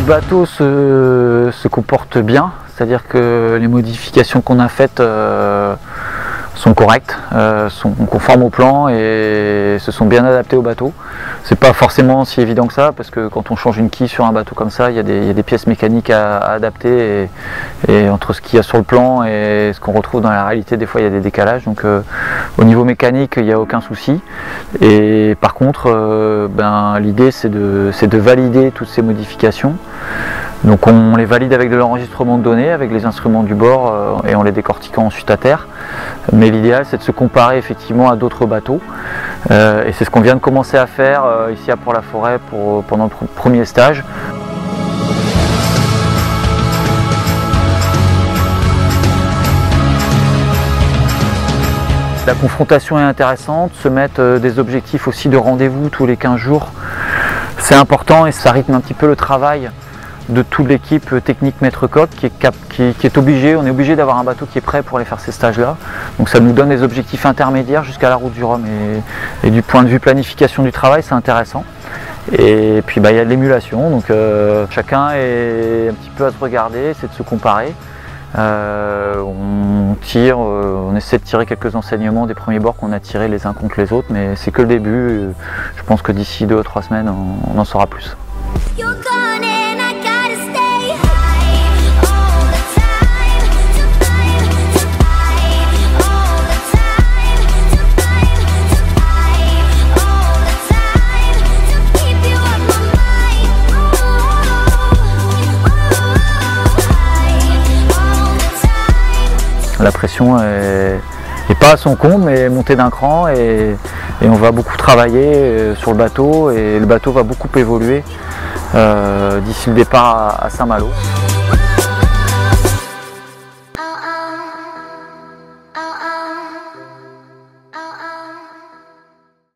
bateau se comporte bien, c'est-à-dire que les modifications qu'on a faites sont correctes, sont conformes au plan et se sont bien adaptées au bateau. C'est pas forcément si évident que ça, parce que quand on change une quille sur un bateau comme ça, il y a des pièces mécaniques à adapter et entre ce qu'il y a sur le plan et ce qu'on retrouve dans la réalité, des fois il y a des décalages. Donc au niveau mécanique, il n'y a aucun souci. Et par contre, l'idée c'est de valider toutes ces modifications. Donc on les valide avec de l'enregistrement de données, avec les instruments du bord et en les décortiquant ensuite à terre. Mais l'idéal c'est de se comparer effectivement à d'autres bateaux. Et c'est ce qu'on vient de commencer à faire ici à Port-la-Forêt pendant le premier stage. La confrontation est intéressante, se mettre des objectifs aussi de rendez-vous tous les 15 jours, c'est important et ça rythme un petit peu le travail de toute l'équipe technique maître coq qui est obligé, on est obligé d'avoir un bateau qui est prêt pour aller faire ces stages-là. Donc ça nous donne des objectifs intermédiaires jusqu'à la route du Rhum et du point de vue planification du travail, c'est intéressant. Et puis il y a de l'émulation, donc chacun est un petit peu à se regarder, c'est de se comparer. On essaie de tirer quelques enseignements des premiers bords qu'on a tirés les uns contre les autres, mais c'est que le début. Je pense que d'ici 2 ou 3 semaines, on en saura plus. La pression est pas à son comble, mais montée d'un cran et on va beaucoup travailler sur le bateau et le bateau va beaucoup évoluer d'ici le départ à Saint-Malo.